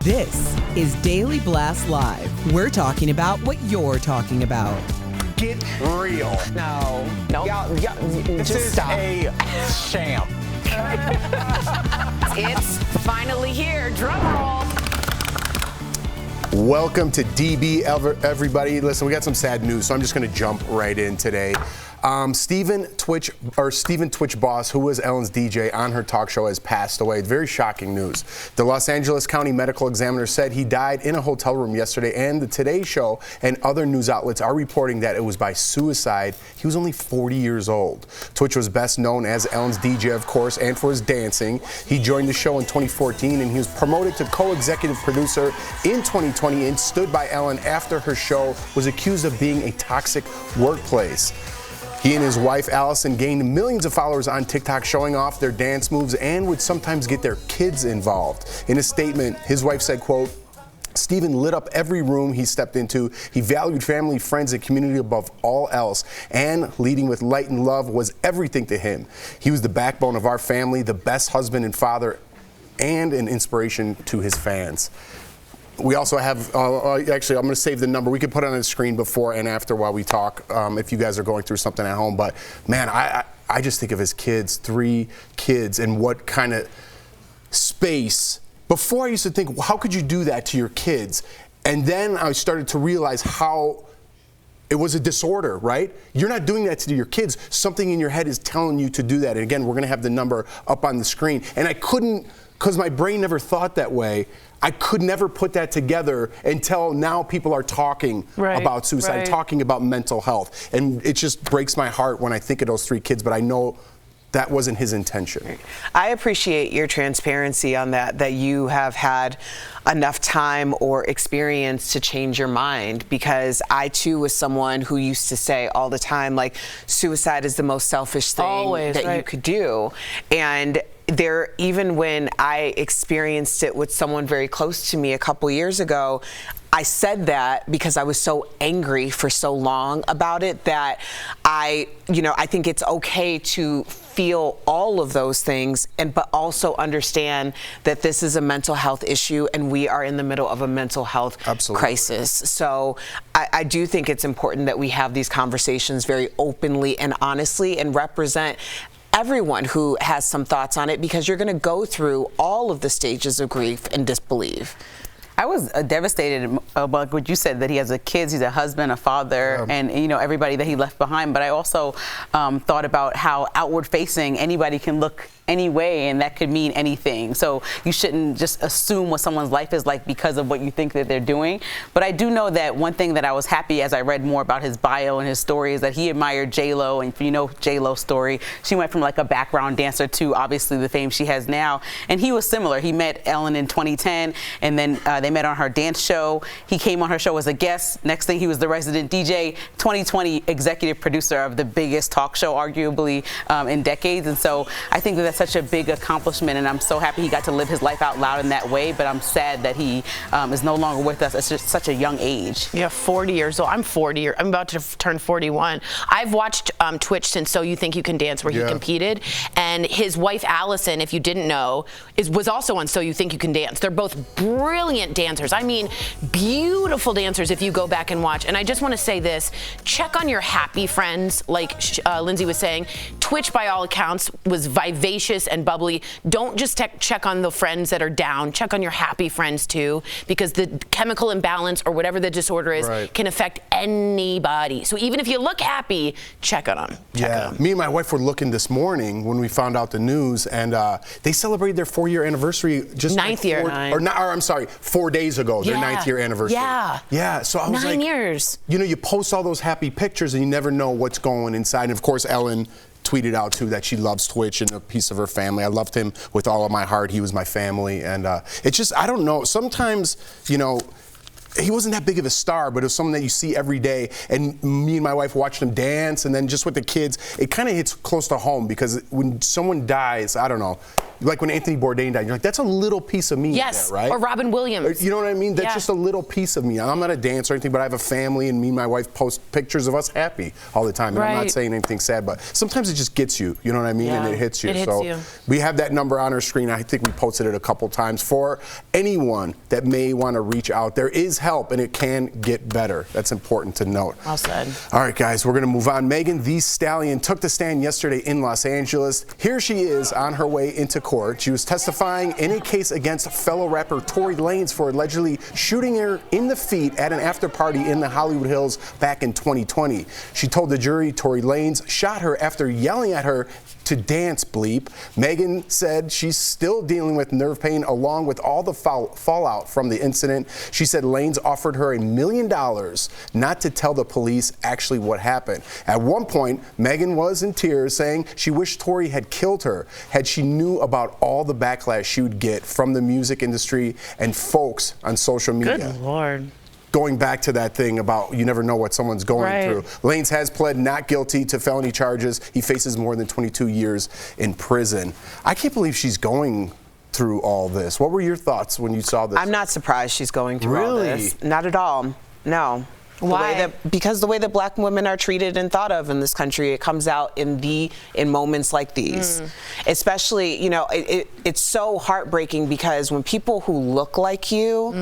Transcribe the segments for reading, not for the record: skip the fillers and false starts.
This is Daily Blast Live. We're talking about what you're talking about. Get real. No. This Just is stop. a sham. It's finally here. Drum roll. Welcome to DBL, everybody. Listen, we got some sad news, so I'm just going to jump right in today. Stephen Twitch Boss, who was Ellen's DJ on her talk show, has passed away. Very shocking news. The Los Angeles County Medical Examiner said he died in a hotel room yesterday, and the Today Show and other news outlets are reporting that it was by suicide. He was only 40 years old. Twitch was best known as Ellen's DJ, of course, and for his dancing. He joined the show in 2014, and he was promoted to co-executive producer in 2020 and stood by Ellen after her show was accused of being a toxic workplace. He and his wife, Allison, gained millions of followers on TikTok showing off their dance moves and would sometimes get their kids involved. In a statement, his wife said, quote, "Stephen lit up every room he stepped into. He valued family, friends, and community above all else, and leading with light and love was everything to him. He was the backbone of our family, the best husband and father, and an inspiration to his fans." We also have, actually, I'm going to save the number. We could put it on the screen before and after while we talk, if you guys are going through something at home. But, man, I just think of his kids, 3 kids, and what kind of space. Before I used to think, well, how could you do that to your kids? And then I started to realize how it was a disorder, right? You're not doing that to your kids. Something in your head is telling you to do that. And, again, we're going to have the number up on the screen. And I couldn't, because my brain never thought that way, I could never put that together until now people are talking about suicide, talking about mental health. And it just breaks my heart when I think of those 3 kids, but I know that wasn't his intention. I appreciate your transparency on that you have had enough time or experience to change your mind, because I too was someone who used to say all the time, like, suicide is the most selfish thing you could do. And even when I experienced it with someone very close to me a couple years ago, I said that because I was so angry for so long about it that I think it's okay to feel all of those things, but also understand that this is a mental health issue and we are in the middle of a mental health crisis. So I do think it's important that we have these conversations very openly and honestly and represent everyone who has some thoughts on it, because you're going to go through all of the stages of grief and disbelief. I was devastated about what you said, that he has kids, he's a husband, a father, and everybody that he left behind. But I also thought about how outward facing anybody can look any way, and that could mean anything. So you shouldn't just assume what someone's life is like because of what you think that they're doing. But I do know that one thing that I was happy as I read more about his bio and his story is that he admired J-Lo. And if you know J-Lo's story, she went from like a background dancer to obviously the fame she has now. And he was similar. He met Ellen in 2010, and then they met on her dance show. He came on her show as a guest. Next thing, he was the resident DJ. 2020 executive producer of the biggest talk show, arguably, in decades. And so I think that that's such a big accomplishment, and I'm so happy he got to live his life out loud in that way. But I'm sad that he is no longer with us at just such a young age. Yeah, 40 years old. I'm 40. I'm about to turn 41. I've watched Twitch since So You Think You Can Dance, where he competed, and his wife Allison, if you didn't know, was also on So You Think You Can Dance. They're both brilliant dancers. I mean, beautiful dancers if you go back and watch. And I just want to say this: check on your happy friends, like Lindsay was saying. Twitch, by all accounts, was vivacious and bubbly. Don't just check on the friends that are down. Check on your happy friends too, because the chemical imbalance or whatever the disorder is can affect anybody. So even if you look happy, check on them. Me and my wife were looking this morning when we found out the news, and they celebrated their 4-year anniversary just 4 days ago. Their 9th year anniversary. Yeah. So I was 9 years. You post all those happy pictures and you never know what's going inside. And of course, Ellen tweeted out too that she loves Twitch and a piece of her family. I loved him with all of my heart. He was my family, and it's just, I don't know. Sometimes, he wasn't that big of a star, but it was someone that you see every day. And me and my wife watched him dance, and then just with the kids, it kind of hits close to home, because when someone dies, I don't know, like when Anthony Bourdain died, you're like, that's a little piece of me. Yes, there, right? or Robin Williams. You know what I mean? That's Yeah. just a little piece of me. I'm not a dancer or anything, but I have a family, and me and my wife post pictures of us happy all the time. And I'm not Right. saying anything sad, but sometimes it just gets you. You know what I mean? Yeah. And it hits you. It hits so you. we have that number on our screen. I think we posted it a couple times for anyone that may want to reach out. There is help, and it can get better. That's important to note. Well said. All right, guys, we're going to move on. Megan Thee Stallion took the stand yesterday in Los Angeles. Here she is on her way into court. She was testifying in a case against fellow rapper Tory Lanez for allegedly shooting her in the feet at an after party in the Hollywood Hills back in 2020. She told the jury Tory Lanez shot her after yelling at her to dance, bleep. Megan said she's still dealing with nerve pain along with all the fallout from the incident. She said Lanez offered her $1 million not to tell the police actually what happened. At one point, Megan was in tears, saying she wished Tory had killed her had she knew about all the backlash she would get from the music industry and folks on social media. Good Lord. Going back to that thing about you never know what someone's going through. Lanez has pled not guilty to felony charges. He faces more than 22 years in prison. I can't believe she's going through all this. What were your thoughts when you saw this? I'm not surprised she's going through all this. Not at all. No. Why? Because the way that black women are treated and thought of in this country, it comes out in moments like these. Especially, you know, it's so heartbreaking because when people who look like you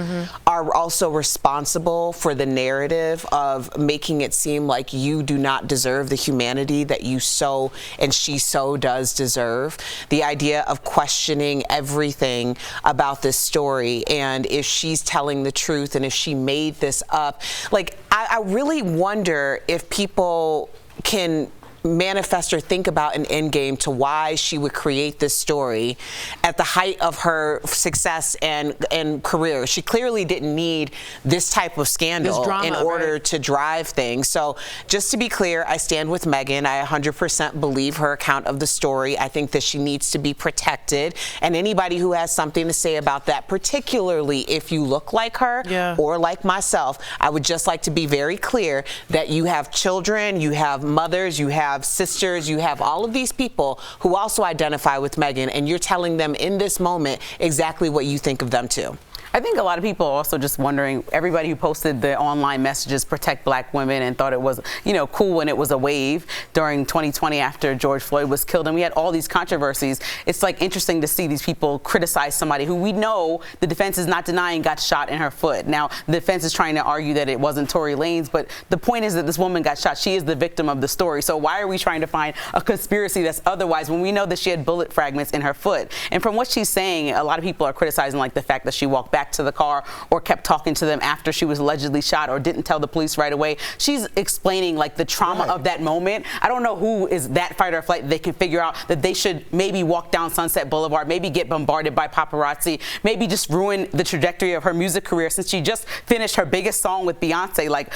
are also responsible for the narrative of making it seem like you do not deserve the humanity that you so and she so does deserve. The idea of questioning everything about this story and if she's telling the truth and if she made this up. Like, I really wonder if people can manifest or think about an end game to why she would create this story at the height of her success and career. She clearly didn't need this type of scandal drama, in order to drive things. So just to be clear, I stand with Megan. I 100% believe her account of the story. I think that she needs to be protected. And anybody who has something to say about that, particularly if you look like her or like myself, I would just like to be very clear that you have children, you have mothers, you have sisters, you have all of these people who also identify with Megan, and you're telling them in this moment exactly what you think of them too. I think a lot of people are also just wondering, everybody who posted the online messages, protect black women, and thought it was, you know, cool when it was a wave during 2020 after George Floyd was killed, and we had all these controversies. It's like interesting to see these people criticize somebody who we know the defense is not denying got shot in her foot. Now, the defense is trying to argue that it wasn't Tory Lanez, but the point is that this woman got shot. She is the victim of the story. So why are we trying to find a conspiracy that's otherwise when we know that she had bullet fragments in her foot? And from what she's saying, a lot of people are criticizing like the fact that she walked back to the car or kept talking to them after she was allegedly shot or didn't tell the police right away. She's explaining like the trauma of that moment. I don't know who is that fight or flight. They can figure out that they should maybe walk down Sunset Boulevard, maybe get bombarded by paparazzi, maybe just ruin the trajectory of her music career since she just finished her biggest song with Beyonce like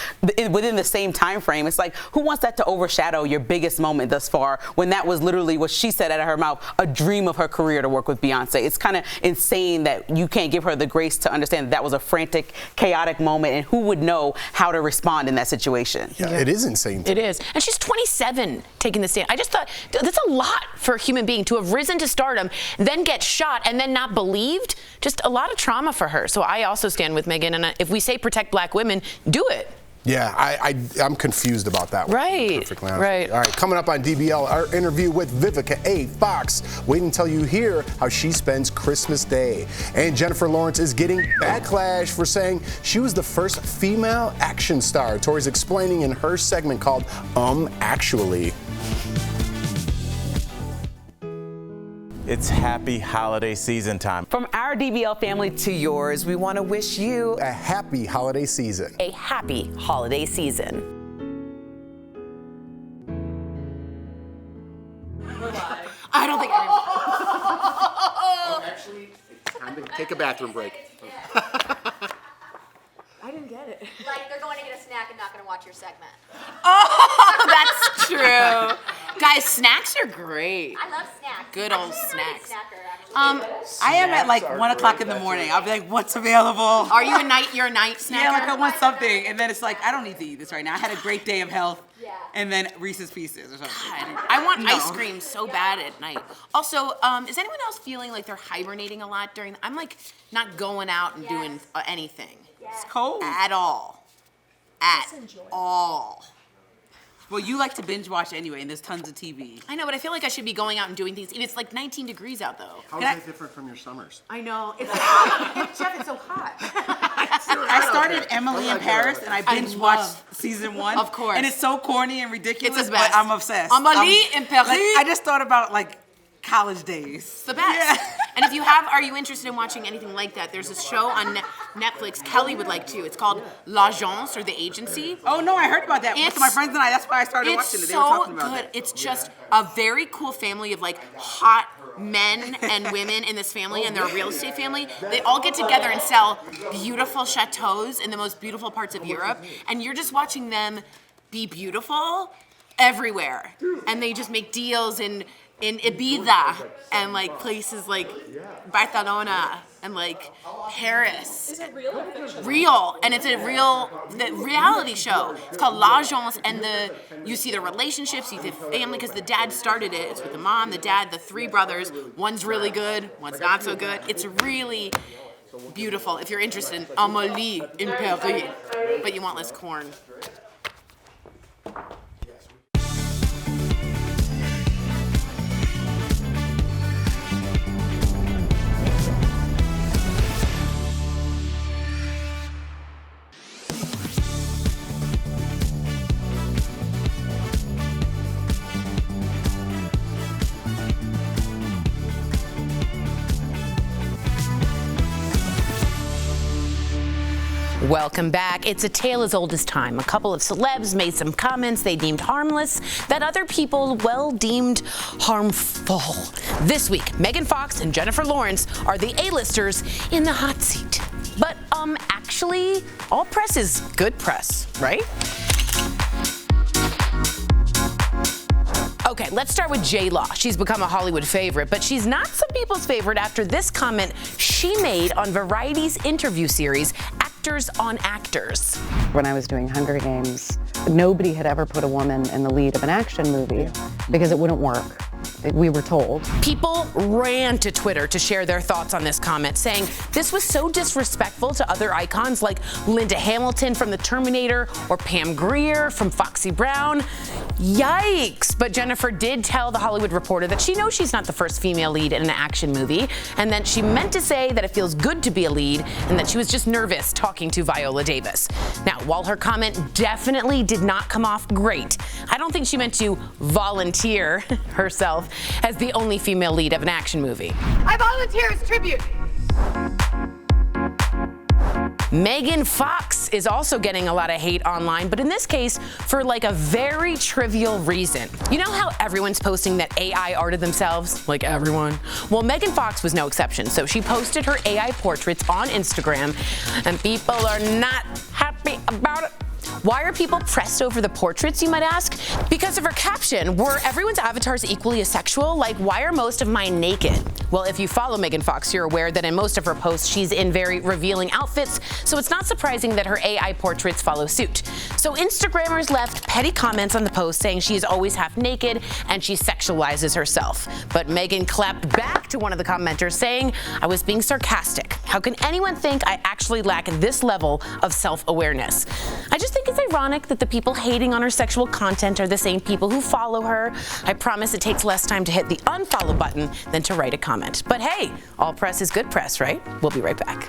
within the same time frame. It's like, who wants that to overshadow your biggest moment thus far when that was literally what she said out of her mouth, a dream of her career to work with Beyonce. It's kind of insane that you can't give her the grace to understand that was a frantic, chaotic moment, and who would know how to respond in that situation? Yeah, it is insane. It is. And she's 27 taking the stand. I just thought that's a lot for a human being to have risen to stardom, then get shot, and then not believed. Just a lot of trauma for her. So I also stand with Megan, and if we say protect black women, do it. Yeah, I'm confused about that one. Right. All right, coming up on DBL, our interview with Vivica A. Fox. Wait until you hear how she spends Christmas Day. And Jennifer Lawrence is getting backlash for saying she was the first female action star. Tori's explaining in her segment called Actually. It's happy holiday season time. From our DBL family to yours, we want to wish you a happy holiday season. A happy holiday season. I don't think Actually, it's time to take a bathroom break. I didn't get it. Like they're going to get a snack and not going to watch your segment. Oh, that's true. Guys, snacks are great. I love snacks. Good I'm old just a really big snacks. snacker, actually. I am at like 1 o'clock in the morning. I'll be like, what's available? Are you a night? You're a night snacker. Yeah, like I want something, and then it's like I don't need to eat this right now. I had a great day of health, and then Reese's Pieces or something. God, I want ice cream so bad at night. Also, is anyone else feeling like they're hibernating a lot during? I'm like not going out and doing anything. It's cold At all. At all. Well, you like to binge watch anyway, and there's tons of TV. I know, but I feel like I should be going out and doing things. It's like 19 degrees out though. How is that different from your summers? I know. It's Jeff, it's so hot. I started Emily in Paris, and I binge watched season 1. Of course. And it's so corny and ridiculous, It's the best. but I'm obsessed. Amélie in Paris. Like, I just thought about like college days. It's the best. Yeah. And if you are you interested in watching anything like that? There's a show on Netflix. Kelly would like to. It's called L'Agence, or The Agency. Oh no, I heard about that with my friends and I. That's why I started watching it. They were talking about it. It's just a very cool family of like hot men and women in this family, and they're a real estate family. They all get together and sell beautiful chateaus in the most beautiful parts of Europe, and you're just watching them be beautiful everywhere. And they just make deals in Ibiza and like places like Barcelona and like Paris. Is it real or fiction? Real, and it's a the reality show. It's called L'Agence, and you see the relationships, you see the family, because the dad started it. It's with the mom, the dad, the 3 brothers. One's really good, one's not so good. It's really beautiful if you're interested in Amélie in Paris, but you want less corn. Welcome back. It's a tale as old as time. A couple of celebs made some comments they deemed harmless that other people, deemed harmful. This week, Megan Fox and Jennifer Lawrence are the A-listers in the hot seat. But, actually, all press is good press, right? Okay, let's start with J-Law. She's become a Hollywood favorite, but she's not some people's favorite after this comment she made on Variety's interview series, Actors on Actors. When I was doing Hunger Games, nobody had ever put a woman in the lead of an action movie because it wouldn't work. We were told. People ran to Twitter to share their thoughts on this comment, saying this was so disrespectful to other icons like Linda Hamilton from The Terminator or Pam Grier from Foxy Brown. Yikes! But Jennifer did tell The Hollywood Reporter that she knows she's not the first female lead in an action movie, and that she meant to say that it feels good to be a lead and that she was just nervous talking to Viola Davis. Now, while her comment definitely did not come off great, I don't think she meant to volunteer herself as the only female lead of an action movie. I volunteer as tribute. Megan Fox is also getting a lot of hate online, but in this case, for like a very trivial reason. You know how everyone's posting that AI arted themselves? Like everyone? Well, Megan Fox was no exception, so she posted her AI portraits on Instagram, and people are not happy about it. Why are people pressed over the portraits, you might ask? Because of her caption. Were everyone's avatars equally as sexual? Like, why are most of mine naked? Well, if you follow Megan Fox, you're aware that in most of her posts, she's in very revealing outfits, so it's not surprising that her AI portraits follow suit. So Instagrammers left petty comments on the post saying she is always half naked and she sexualizes herself. But Megan clapped back to one of the commenters saying, I was being sarcastic. How can anyone think I actually lack this level of self-awareness? I just think it's ironic that the people hating on her sexual content are the same people who follow her. I promise it takes less time to hit the unfollow button than to write a comment. But hey, all press is good press, right? We'll be right back.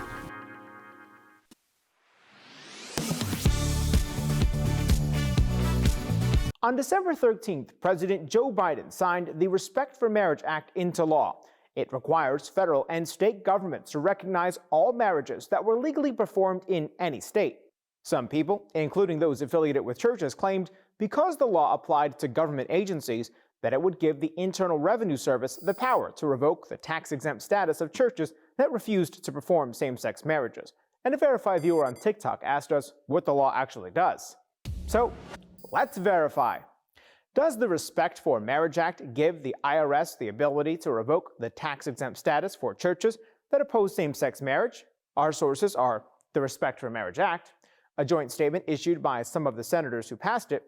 On December 13th, President Joe Biden signed the Respect for Marriage Act into law. It requires federal and state governments to recognize all marriages that were legally performed in any state. Some people, including those affiliated with churches, claimed because the law applied to government agencies that it would give the Internal Revenue Service the power to revoke the tax-exempt status of churches that refused to perform same-sex marriages. And a Verify viewer on TikTok asked us what the law actually does. So, let's verify. Does the Respect for Marriage Act give the IRS the ability to revoke the tax-exempt status for churches that oppose same-sex marriage? Our sources are the Respect for Marriage Act, a joint statement issued by some of the senators who passed it,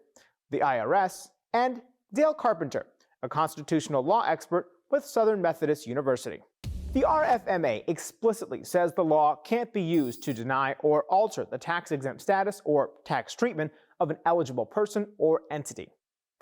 the IRS, and Dale Carpenter, a constitutional law expert with Southern Methodist University. The RFMA explicitly says the law can't be used to deny or alter the tax-exempt status or tax treatment of an eligible person or entity.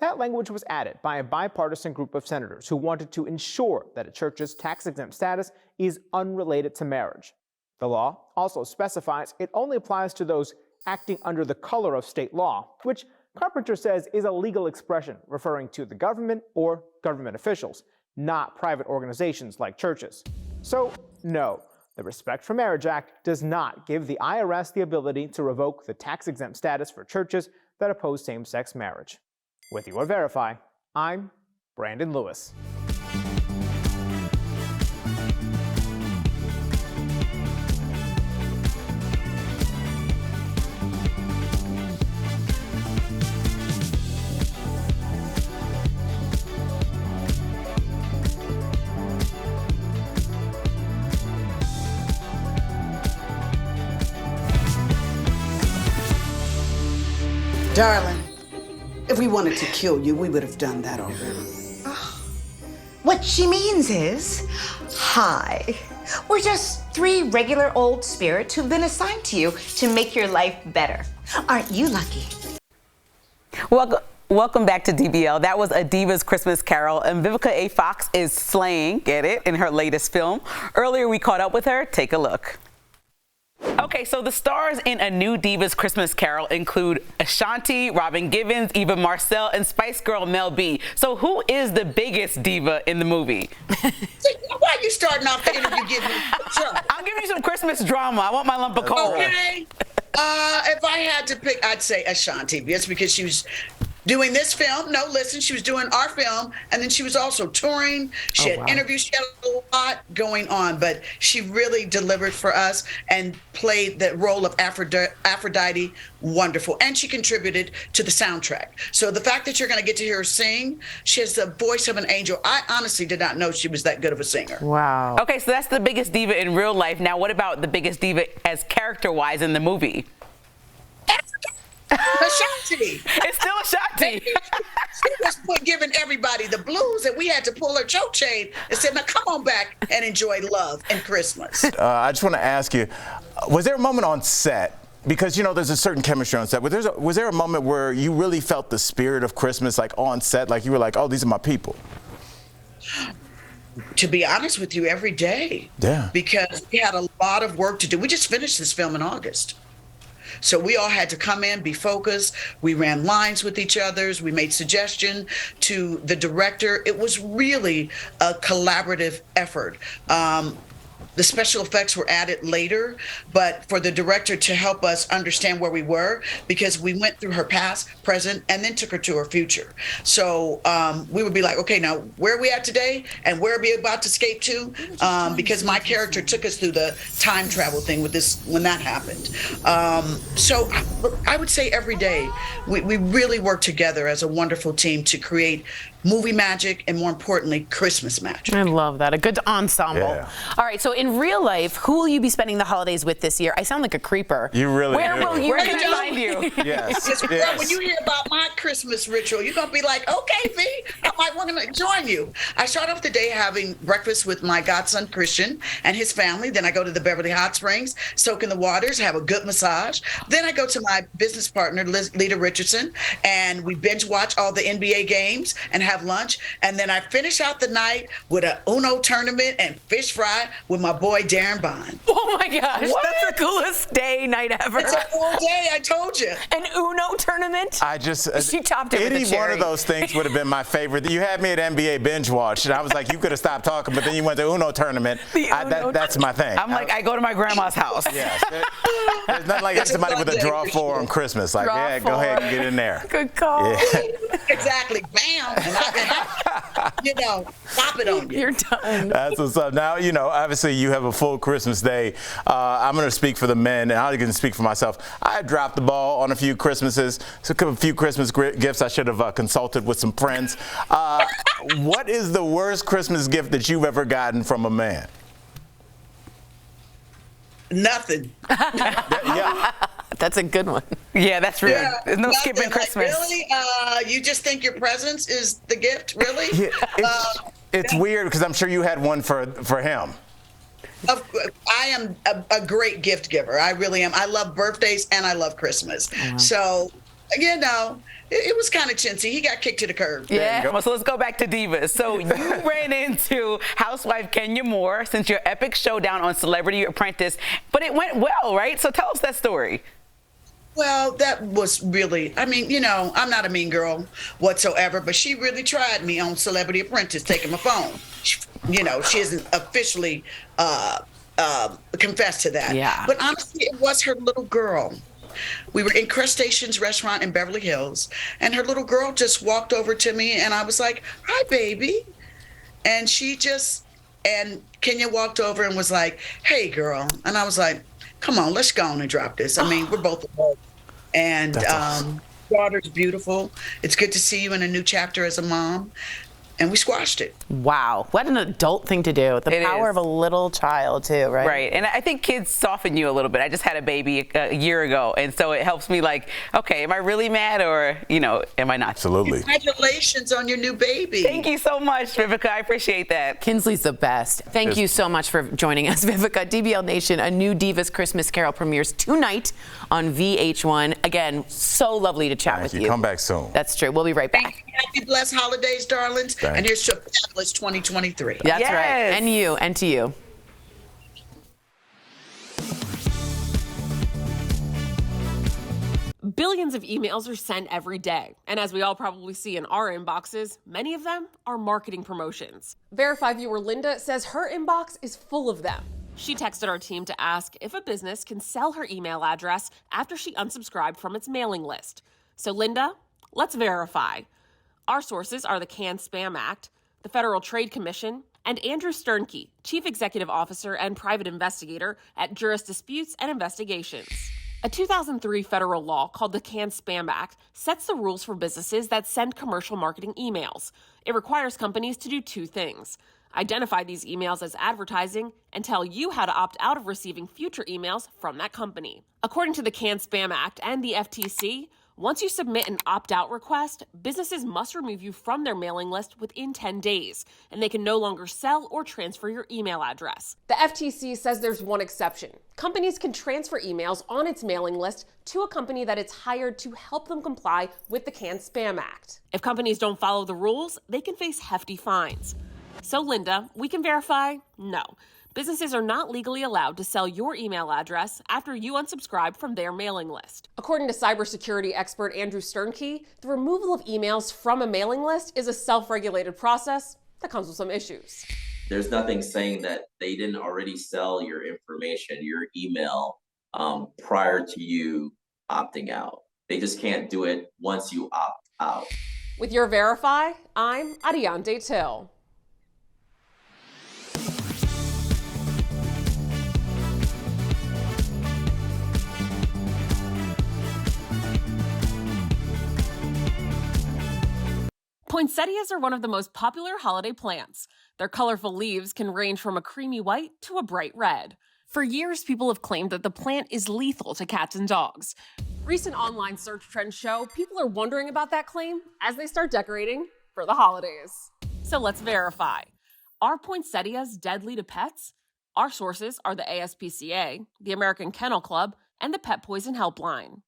That language was added by a bipartisan group of senators who wanted to ensure that a church's tax-exempt status is unrelated to marriage. The law also specifies it only applies to those acting under the color of state law, which Carpenter says is a legal expression referring to the government or government officials, not private organizations like churches. So, no, the Respect for Marriage Act does not give the IRS the ability to revoke the tax-exempt status for churches that oppose same-sex marriage. With Your Verify, I'm Brandon Lewis. Darling, if we wanted to kill you, we would have done that already. What she means is, hi, we're just 3 regular old spirits who've been assigned to you to make your life better. Aren't you lucky? Welcome back to DBL. That was A Diva's Christmas Carol, and Vivica A. Fox is slaying, get it, in her latest film. Earlier we caught up with her. Take a look. Okay, so the stars in A New Diva's Christmas Carol include Ashanti, Robin Givens, Eva Marcel, and Spice Girl Mel B. So who is the biggest diva in the movie? Why are you starting off the interview giving me trouble? I'm giving you some Christmas drama. I want my lump of coal. Okay. If I had to pick, I'd say Ashanti, just because she was doing this film. No, listen, she was doing our film, and then she was also touring. She had interviews. She had a lot going on, but she really delivered for us and played the role of Aphrodite wonderful. And she contributed to the soundtrack. So the fact that you're going to get to hear her sing, she has the voice of an angel. I honestly did not know she was that good of a singer. Wow. Okay, so that's the biggest diva in real life. Now, what about the biggest diva as character-wise in the movie? Ashanti. It's still Ashanti. She was giving everybody the blues, and we had to pull her choke chain and say, now come on back and enjoy love and Christmas. I just want to ask you, was there a moment on set, because, you know, there's a certain chemistry on set, but was there a moment where you really felt the spirit of Christmas, like on set, like you were like, oh, these are my people? To be honest with you, every day. Yeah. Because we had a lot of work to do. We just finished this film in August. So we all had to come in, be focused. We ran lines with each other. We made suggestions to the director. It was really a collaborative effort. The special effects were added later, but for the director to help us understand where we were, because we went through her past, present, and then took her to her future. So we would be like, okay, now where are we at today, and where are we about to escape to? Because my character took us through the time travel thing with this when that happened. So I would say every day we really work together as a wonderful team to create movie magic, and more importantly, Christmas magic. I love that. A good ensemble. Yeah. All right, so in real life, who will you be spending the holidays with this year? I sound like a creeper. You really Where do. will you find you? Yes. Well, when you hear about my Christmas ritual, you're going to be like, okay, V, I might want to join you. I start off the day having breakfast with my godson, Christian, and his family. Then I go to the Beverly Hot Springs, soak in the waters, have a good massage. Then I go to my business partner, Lita Richardson, and we binge watch all the NBA games and have lunch. And then I finish out the night with a Uno tournament and fish fry with my boy, Darren Bond. Oh my gosh, that's the coolest night ever. It's a full day, I told you. An Uno tournament? I just, she topped it with a any cherry. one of those things would have been my favorite. You had me at NBA binge watch, and I was like, you could have stopped talking, but then you went to Uno tournament. That's my thing. I'm like, I go to my grandma's house. Yes. There's nothing like somebody with a draw four on Christmas. Like, yeah, go ahead and get in there. Good call. Yeah. Exactly. Bam. Pop it on you. You're done. That's what's up. Now, obviously you have a full Christmas day. I'm going to speak for the men, and I'm going to speak for myself. I dropped the ball on a few Christmases. So a few Christmas gifts I should have consulted with some friends. What is the worst Christmas gift that you've ever gotten from a man? Nothing. Yeah. That's a good one. Yeah, that's real. Yeah, There's no nothing. skipping Christmas. Really? You just think your presence is the gift? Really? Yeah, it's weird because I'm sure you had one for him. I am a great gift giver. I really am. I love birthdays and I love Christmas. So, it was kind of chintzy. He got kicked to the curb. Yeah, well, so let's go back to Divas. So you ran into housewife Kenya Moore since your epic showdown on Celebrity Apprentice, but it went well, right? So tell us that story. Well, that was really, I'm not a mean girl whatsoever, but she really tried me on Celebrity Apprentice, taking my phone. She hasn't officially confessed to that. Yeah. But honestly, it was her little girl. We were in Crustacean's restaurant in Beverly Hills, and her little girl just walked over to me, and I was like, "Hi, baby." And Kenya walked over and was like, "Hey, girl." And I was like, "Come on, let's go on and drop this." We're both adults. And daughter's beautiful. It's good to see you in a new chapter as a mom. And we squashed it. Wow. What an adult thing to do. The power of a little child, too, right? Right. And I think kids soften you a little bit. I just had a baby a year ago, and so it helps me okay, am I really mad or, am I not? Absolutely. Congratulations on your new baby. Thank you so much, Vivica. I appreciate that. Kinsley's the best. Thank you so much for joining us, Vivica. DBL Nation, a new Divas Christmas Carol premieres tonight on VH1. Again, so lovely to chat with you. Come back soon. That's true. We'll be right back. Happy blessed holidays, darlings. And here's to fabulous 2023. That's right. And you, and to you. Billions of emails are sent every day. And as we all probably see in our inboxes, many of them are marketing promotions. Verify viewer Linda says her inbox is full of them. She texted our team to ask if a business can sell her email address after she unsubscribed from its mailing list. So Linda, let's verify. Our sources are the Can-Spam Act, the Federal Trade Commission, and Andrew Sternke, Chief Executive Officer and Private Investigator at Juris Disputes and Investigations. A 2003 federal law called the Can-Spam Act sets the rules for businesses that send commercial marketing emails. It requires companies to do two things: identify these emails as advertising and tell you how to opt out of receiving future emails from that company. According to the Can-Spam Act and the FTC, once you submit an opt-out request, businesses must remove you from their mailing list within 10 days, and they can no longer sell or transfer your email address. The FTC says there's one exception. Companies can transfer emails on its mailing list to a company that it's hired to help them comply with the Can-Spam Act. If companies don't follow the rules, they can face hefty fines. So Linda, we can verify, no. Businesses are not legally allowed to sell your email address after you unsubscribe from their mailing list. According to cybersecurity expert Andrew Sternke, the removal of emails from a mailing list is a self-regulated process that comes with some issues. There's nothing saying that they didn't already sell your information, your email, prior to you opting out. They just can't do it once you opt out. With your Verify, I'm Adiante Till. Poinsettias are one of the most popular holiday plants. Their colorful leaves can range from a creamy white to a bright red. For years, people have claimed that the plant is lethal to cats and dogs. Recent online search trends show people are wondering about that claim as they start decorating for the holidays. So let's verify. Are poinsettias deadly to pets? Our sources are the ASPCA, the American Kennel Club, and the Pet Poison Helpline.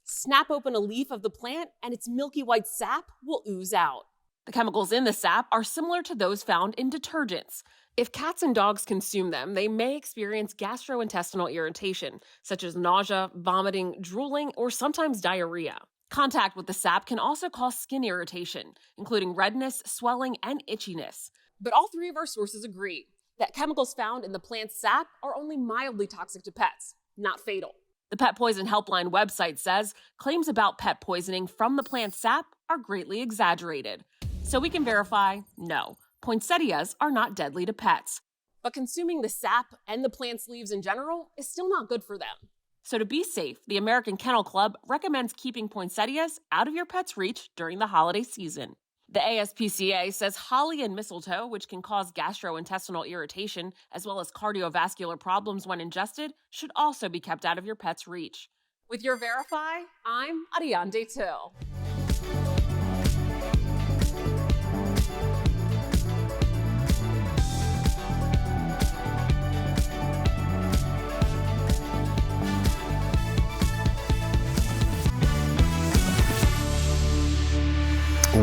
Snap open a leaf of the plant and its milky white sap will ooze out. The chemicals in the sap are similar to those found in detergents. If cats and dogs consume them, they may experience gastrointestinal irritation, such as nausea, vomiting, drooling, or sometimes diarrhea. Contact with the sap can also cause skin irritation, including redness, swelling, and itchiness. But all three of our sources agree that chemicals found in the plant's sap are only mildly toxic to pets, not fatal. The Pet Poison Helpline website says claims about pet poisoning from the plant sap are greatly exaggerated. So we can verify, no, poinsettias are not deadly to pets. But consuming the sap and the plant's leaves in general is still not good for them. So to be safe, the American Kennel Club recommends keeping poinsettias out of your pet's reach during the holiday season. The ASPCA says holly and mistletoe, which can cause gastrointestinal irritation as well as cardiovascular problems when ingested, should also be kept out of your pet's reach. With your Verify, I'm Ariande Till.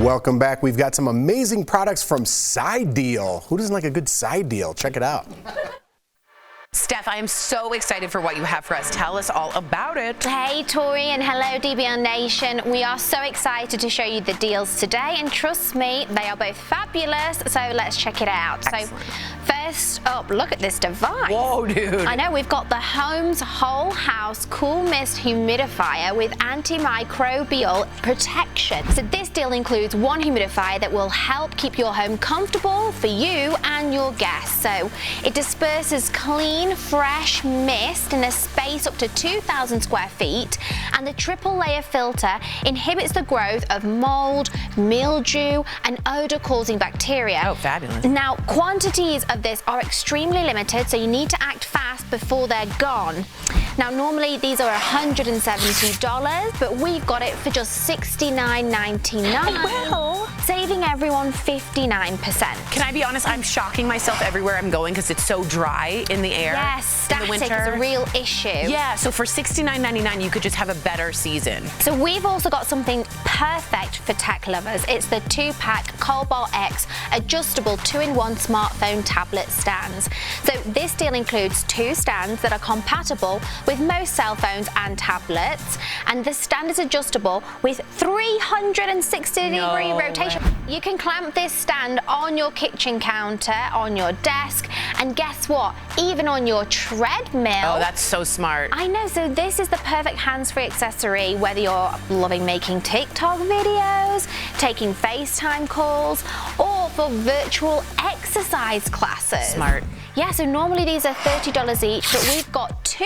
Welcome back. We've got some amazing products from Side Deal. Who doesn't like a good side deal? Check it out. Steph, I am so excited for what you have for us. Tell us all about it. Hey, Tori, and hello, DBL Nation. We are so excited to show you the deals today, and trust me, they are both fabulous, so let's check it out. Excellent. So, first up, look at this device. Whoa, dude. I know, we've got the Home's Whole House Cool Mist Humidifier with antimicrobial protection. So this deal includes one humidifier that will help keep your home comfortable for you and your guests. So it disperses clean, fresh mist in a space up to 2,000 square feet, and the triple layer filter inhibits the growth of mold, mildew, and odor-causing bacteria. Oh, fabulous. Now, quantities of this are extremely limited, so you need to act fast before they're gone. Now, normally these are $170, but we've got it for just $69.99, saving everyone 59%. Can I be honest? I'm shocking myself everywhere I'm going because it's so dry in the air. Yes, in the static winter is a real issue. Yeah, so for $69.99, you could just have a better season. So we've also got something perfect for tech lovers. It's the 2-pack Cobalt X adjustable 2-in-1 smartphone tablet stands. So this deal includes 2 stands that are compatible with most cell phones and tablets, and the stand is adjustable with 360-degree rotation. You can clamp this stand on your kitchen counter, on your desk, and guess what? Even on your treadmill. Oh, that's so smart. I know, so this is the perfect hands-free accessory, whether you're loving making TikTok videos, taking FaceTime calls, or for virtual exercise classes. Smart. Yeah, so normally these are $30 each, but we've got 2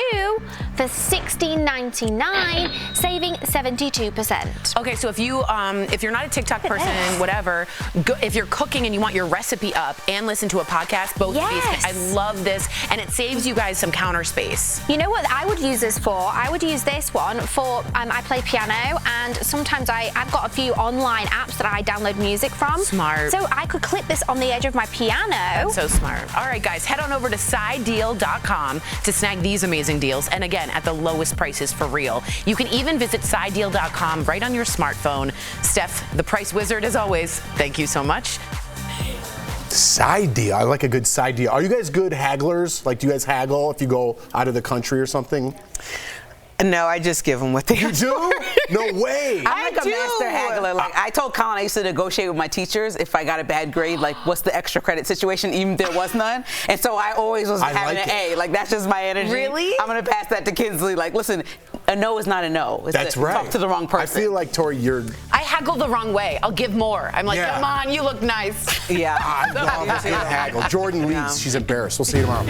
for $16.99, saving 72%. Okay, so if you're not a TikTok person, whatever, if you're cooking and you want your recipe up and listen to a podcast, both of these, I love this, and it saves you guys some counter space. You know what I would use this for? I would use this one for, I play piano, and sometimes I've got a few online apps that I download music from. Smart. So I could clip this on the edge of my piano. That's so smart. All right, guys, head on over to sidedeal.com to snag these amazing deals, and again, at the lowest prices for real. You can even visit sidedeal.com right on your smartphone. Steph, the price wizard, as always, thank you so much. Side deal. I like a good side deal. Are you guys good hagglers? Like, do you guys haggle if you go out of the country or something? No, I just give them what they You do? No way. I'm like a master haggler. Like I told Colin, I used to negotiate with my teachers if I got a bad grade, like what's the extra credit situation, even if there was none. And so I always was having an A. Like that's just my energy. Really? I'm gonna pass that to Kinsley. Like, listen, a no is not a no. That's right. Talk to the wrong person. I feel like, Tori, I haggle the wrong way. I'll give more. I'm like, come on, you look nice. Yeah. I love to haggle. Jordan leaves. She's embarrassed. We'll see you tomorrow.